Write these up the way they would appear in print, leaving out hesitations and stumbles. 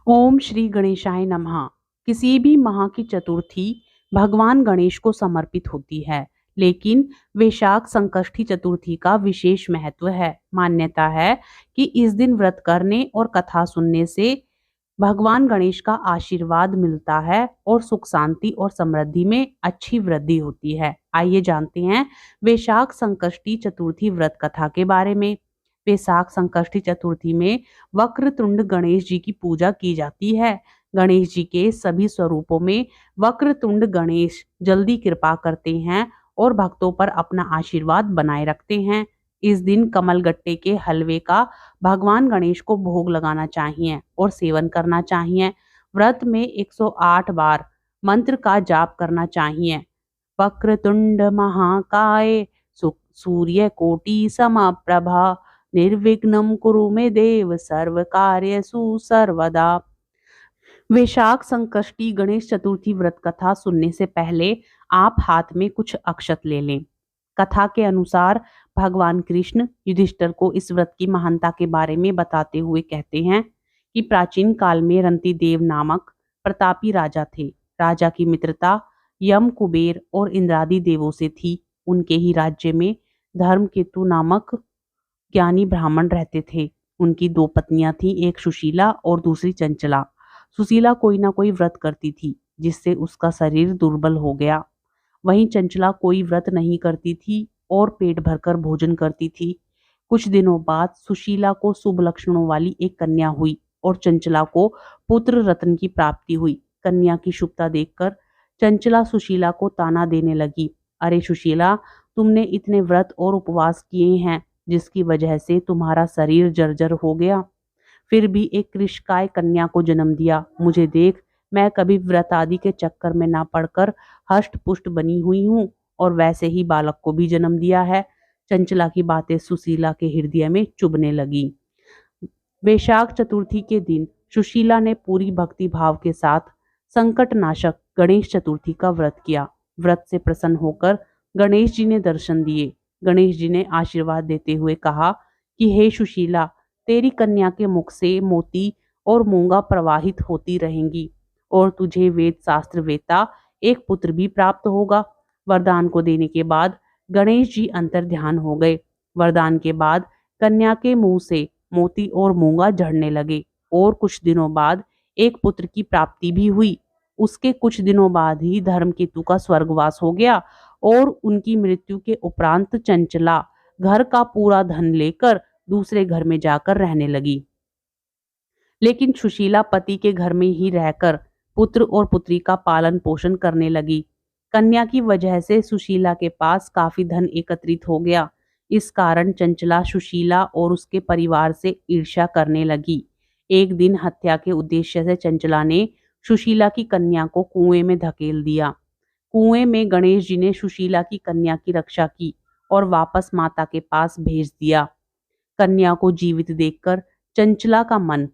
ओम श्री गणेशाय नमः। किसी भी माह की चतुर्थी भगवान गणेश को समर्पित होती है, लेकिन वैशाख संकष्टी चतुर्थी का विशेष महत्व है। मान्यता है कि इस दिन व्रत करने और कथा सुनने से भगवान गणेश का आशीर्वाद मिलता है और सुख शांति और समृद्धि में अच्छी वृद्धि होती है। आइए जानते हैं वैशाख संकष्टी चतुर्थी व्रत कथा के बारे में। वैशाख संकष्टी चतुर्थी में वक्रतुंड गणेश जी की पूजा की जाती है। गणेश जी के सभी स्वरूपों में वक्रतुंड गणेश जल्दी कृपा करते हैं और भक्तों पर अपना आशीर्वाद बनाए रखते हैं। इस दिन कमलगट्टे के हलवे का भगवान गणेश को भोग लगाना चाहिए और सेवन करना चाहिए। व्रत में 108 बार मंत्र का जाप करना चाहिए। वक्रतुंड महाकाय सूर्य कोटि समप्रभा निर्विघ्नं कुरु मे देव सर्व कार्यसु सर्वदा। वैशाख संकष्टी गणेश चतुर्थी व्रत कथा सुनने से पहले आप हाथ में कुछ अक्षत ले लें। कथा के अनुसार भगवान कृष्ण युधिष्ठिर को इस व्रत की महानता के बारे में बताते हुए कहते हैं कि प्राचीन काल में रंती देव नामक प्रतापी राजा थे। राजा की मित्रता यम, कुबेर और इंद्रादि देवों से थी। उनके ही राज्य में धर्मकेतु नामक ज्ञानी ब्राह्मण रहते थे। उनकी दो पत्नियां थीं, एक सुशीला और दूसरी चंचला। सुशीला कोई ना कोई व्रत करती थी, जिससे उसका शरीर दुर्बल हो गया। वहीं चंचला कोई व्रत नहीं करती थी और पेट भरकर भोजन करती थी। कुछ दिनों बाद सुशीला को शुभ लक्षणों वाली एक कन्या हुई और चंचला को पुत्र रत्न की प्राप्ति हुई। कन्या की शुभता देखकर चंचला सुशीला को ताना देने लगी। अरे सुशीला, तुमने इतने व्रत और उपवास किए हैं, जिसकी वजह से तुम्हारा शरीर जर्जर हो गया, फिर भी एक कृषकाय कन्या को जन्म दिया। मुझे देख, मैं कभी व्रत आदि के चक्कर में ना पड़कर हष्ट पुष्ट बनी हुई हूँ और वैसे ही बालक को भी जन्म दिया है। चंचला की बातें सुशीला के हृदय में चुभने लगी। वैशाख चतुर्थी के दिन सुशीला ने पूरी भक्ति भाव के साथ संकट नाशक गणेश चतुर्थी का व्रत किया। व्रत से प्रसन्न होकर गणेश जी ने दर्शन दिए। गणेश जी ने आशीर्वाद देते हुए कहा कि हे सुशीला, तेरी कन्या के मुख से मोती और मूंगा प्रवाहित होती रहेंगी और तुझे वेद शास्त्र वेता एक पुत्र भी प्राप्त होगा। वरदान को देने के बाद गणेश जी अंतर ध्यान हो गए। वरदान के बाद कन्या के मुंह से मोती और मूंगा झड़ने लगे और कुछ दिनों बाद एक पुत्र की प्राप्ति भी हुई। उसके कुछ दिनों बाद ही धर्मकेतु का स्वर्गवास हो गया और उनकी मृत्यु के उपरांत चंचला घर का पूरा धन लेकर दूसरे घर में जाकर रहने लगी। लेकिन सुशीला पति के घर में ही रहकर पुत्र और पुत्री का पालन पोषण करने लगी। कन्या की वजह से सुशीला के पास काफी धन एकत्रित हो गया। इस कारण चंचला सुशीला और उसके परिवार से ईर्ष्या करने लगी। एक दिन हत्या के उद्देश्य से चंचला ने सुशीला की कन्या को कुएं में धकेल दिया। कुएं में गणेश जी ने सुशीला की कन्या की रक्षा की और वापस माता के पास भेज दिया। कन्या को जीवित देखकर चंचला का मन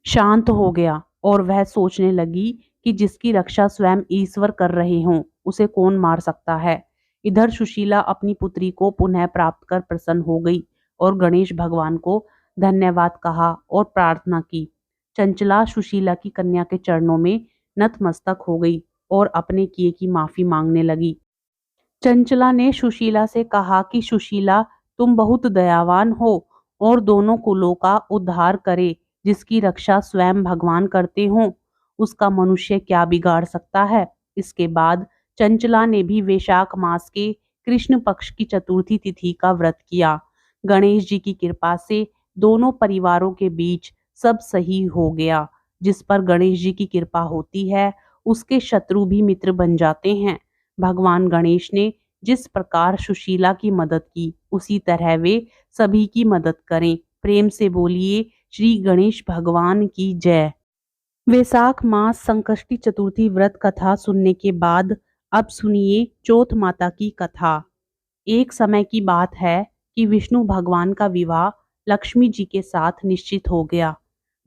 शांत हो गया और वह सोचने लगी कि जिसकी रक्षा स्वयं ईश्वर कर रहे हों, उसे कौन मार सकता है। इधर सुशीला अपनी पुत्री को पुनः प्राप्त कर प्रसन्न हो गई और गणेश भगवान को धन्यवाद कहा और प्रार्थना की। चंचला सुशीला की कन्या के चरणों में नतमस्तक हो गई और अपने किए की माफी मांगने लगी। चंचला ने सुशीला से कहा कि सुशीला, तुम बहुत दयावान हो और दोनों कुलों का उद्धार करे। जिसकी रक्षा स्वयं भगवान करते हों, उसका मनुष्य क्या बिगाड़ सकता है। इसके बाद चंचला ने भी वैशाख मास के कृष्ण पक्ष की चतुर्थी तिथि का व्रत किया। गणेश जी की कृपा से दोनों परिवारों के बीच सब सही हो गया। जिस पर गणेश जी की कृपा होती है, उसके शत्रु भी मित्र बन जाते हैं। भगवान गणेश ने जिस प्रकार सुशीला की मदद की, उसी तरह वे सभी की मदद करें। प्रेम से बोलिए श्री गणेश भगवान की जय। वैशाख मास संकष्टी चतुर्थी व्रत कथा सुनने के बाद अब सुनिए चौथ माता की कथा। एक समय की बात है कि विष्णु भगवान का विवाह लक्ष्मी जी के साथ निश्चित हो गया।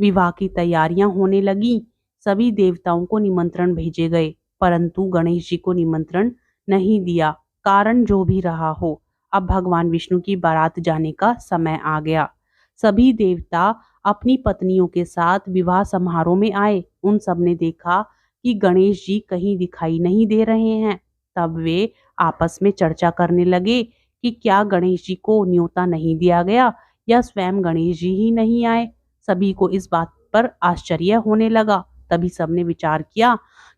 विवाह की तैयारियां होने लगी। सभी देवताओं को निमंत्रण भेजे गए, परंतु गणेश जी को निमंत्रण नहीं दिया। कारण जो भी रहा हो, अब भगवान विष्णु की बारात जाने का समय आ गया। सभी देवता अपनी पत्नियों के साथ विवाह समारोह में आए। उन सब ने देखा कि गणेश जी कहीं दिखाई नहीं दे रहे हैं। तब वे आपस में चर्चा करने लगे कि क्या गणेश जी को न्योता नहीं दिया गया या स्वयं गणेश जी ही नहीं आए। सभी को इस बात पर आश्चर्य होने लगा। तभी सबने विचार किया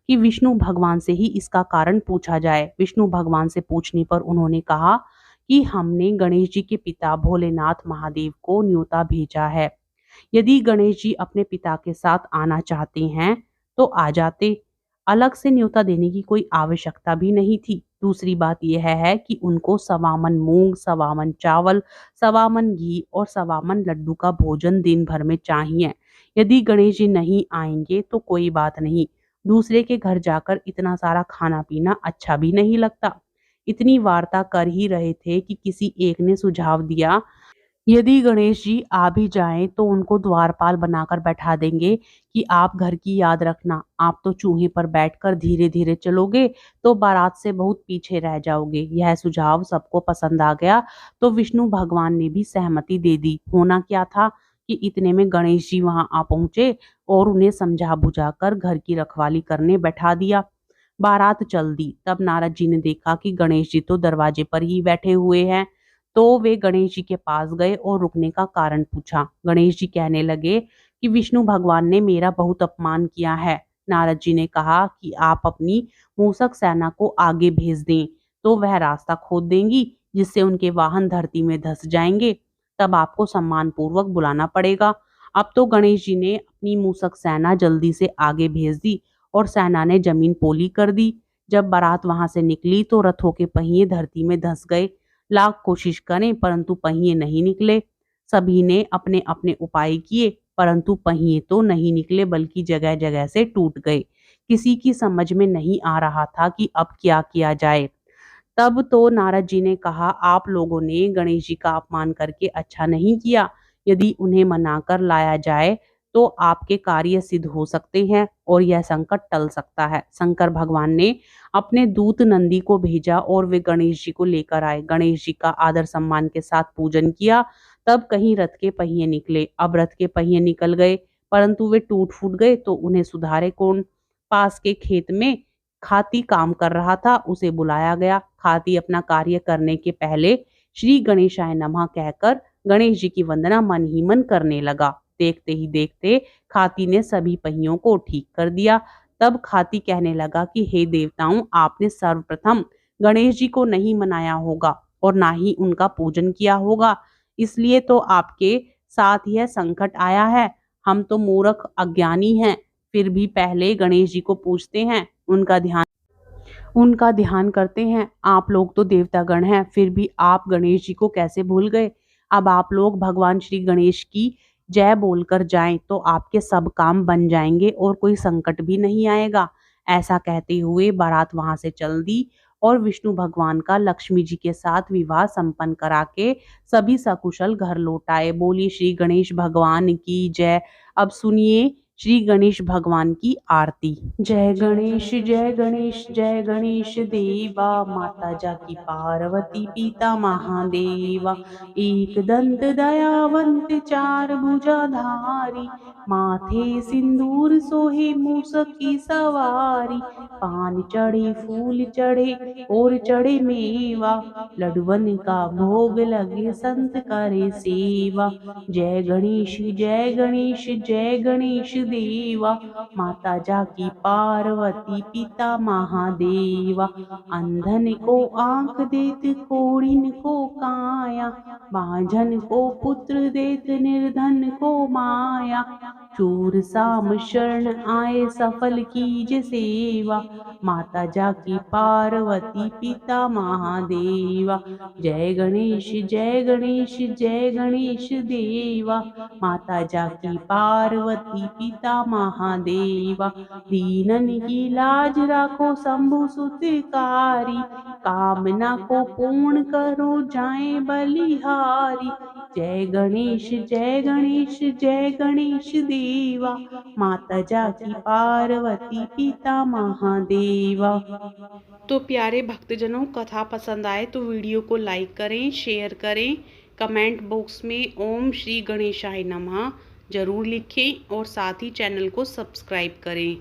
कि विष्णु भगवान से ही इसका कारण पूछा जाए। विष्णु भगवान से पूछने पर उन्होंने कहा कि हमने गणेश जी के पिता भोलेनाथ महादेव को न्योता भेजा है। यदि गणेश जी अपने पिता के साथ आना चाहते हैं तो आ जाते। अलग से न्योता देने की कोई आवश्यकता भी नहीं थी। दूसरी बात यह है कि उनको सवामन मूंग, सवामन चावल, सवामन घी और सवामन लड्डू का भोजन दिन भर में चाहिए। यदि गणेश जी नहीं आएंगे तो कोई बात नहीं, दूसरे के घर जाकर इतना सारा खाना पीना अच्छा भी नहीं लगता। इतनी वार्ता कर ही रहे थे कि किसी एक ने सुझाव दिया, यदि गणेश जी आ भी जाएं तो उनको द्वारपाल बनाकर बैठा देंगे कि आप घर की याद रखना। आप तो चूहे पर बैठकर धीरे धीरे चलोगे तो बारात से बहुत पीछे रह जाओगे। यह सुझाव सबको पसंद आ गया तो विष्णु भगवान ने भी सहमति दे दी। होना क्या था कि इतने में गणेश जी वहां आ पहुंचे और उन्हें समझा बुझाकर घर की रखवाली करने बैठा दिया। बारात चल दी। तब नारद जी ने देखा कि गणेश जी तो दरवाजे पर ही बैठे हुए हैं। तो वे गणेश जी के पास गए और रुकने का कारण पूछा। गणेश जी कहने लगे कि विष्णु भगवान ने मेरा बहुत अपमान किया है। नारद जी ने कहा कि आप अपनी मूसक सेना को आगे भेज दें तो वह रास्ता खोद देंगी, जिससे उनके वाहन धरती में धंस जाएंगे। तब आपको सम्मान पूर्वक बुलाना पड़ेगा। अब तो गणेश जी ने अपनी मूसक सेना जल्दी से आगे भेज दी और सेना ने जमीन पोली कर दी। जब बारात वहां से निकली तो रथों के पहिए धरती में धंस गए। लाख कोशिश करें परंतु पहिए नहीं निकले। सभी ने अपने अपने उपाय किए परंतु पहिए तो नहीं निकले, बल्कि जगह जगह से टूट गए। किसी की समझ में नहीं आ रहा था कि अब क्या किया जाए। तब तो नारद जी ने कहा, आप लोगों ने गणेश जी का अपमान करके अच्छा नहीं किया। यदि उन्हें मनाकर लाया जाए तो आपके कार्य सिद्ध हो सकते हैं और यह संकट टल सकता है। शंकर भगवान ने अपने दूत नंदी को भेजा और वे गणेश जी को लेकर आए। गणेश जी का आदर सम्मान के साथ पूजन किया। तब कहीं रथ के पहिए निकले। अब रथ के पहिए निकल गए परंतु वे टूट फूट गए तो उन्हें सुधारे कौन। पास के खेत में खाती काम कर रहा था, उसे बुलाया गया। खाती अपना कार्य करने के पहले श्री गणेशाय नमः कहकर गणेश जी की वंदना मन ही मन करने लगा। देखते ही देखते खाती ने सभी पहियों को ठीक कर दिया। तब खाती कहने लगा कि हे देवताओं, आपने सर्वप्रथम गणेश जी को नहीं मनाया होगा और ना ही उनका पूजन किया होगा, इसलिए तो आपके साथ यह संकट आया है। हम तो मूर्ख अज्ञानी हैं, फिर भी पहले गणेश जी को पूजते हैं, उनका ध्यान करते हैं। आप लोग तो देवतागण हैं, फिर भी आप गणेश जी को कैसे भूल गए। अब आप लोग भगवान श्री गणेश की जय बोलकर जाएं तो आपके सब काम बन जाएंगे और कोई संकट भी नहीं आएगा। ऐसा कहते हुए बारात वहां से चल दी और विष्णु भगवान का लक्ष्मी जी के साथ विवाह संपन्न करा के सभी सकुशल घर लौट आए। बोली श्री गणेश भगवान की जय। अब सुनिए श्री गणेश भगवान की आरती। जय गणेश जय गणेश जय गणेश देवा, माता जाकी पार्वती पिता महादेवा। एक दंत दयावंत चार भुजाधारी, माथे सिंदूर सोहे मूसक की सवारी। पान चढ़े फूल चढ़े और चढ़े मेवा, लडुवन का भोग लगे संत करे सेवा। जय गणेश जय गणेश जय गणेश देवा, माता जाकी पार्वती पिता महादेवा। अंधन को आंख देत कोढ़िन को काया, बांझन को पुत्र देत निर्धन को माया। चूर साम शरण आए सफल कीज सेवा, माता जाकी पार्वती पिता महादेवा। जय गणेश जय गणेश जय गणेश देवा, माता जाकी पार्वती पिता महादेवा। दीनन की लाज राखो शंभु सुतकारी, कामना को पूर्ण करो जाए बलिहारी। जय गणेश जय गणेश जय गणेश देवा, माता जाकी पार्वती पिता महादेवा। तो प्यारे भक्तजनों, कथा पसंद आए तो वीडियो को लाइक करें, शेयर करें, कमेंट बॉक्स में ओम श्री गणेशाय नमः ज़रूर लिखें और साथ ही चैनल को सब्सक्राइब करें।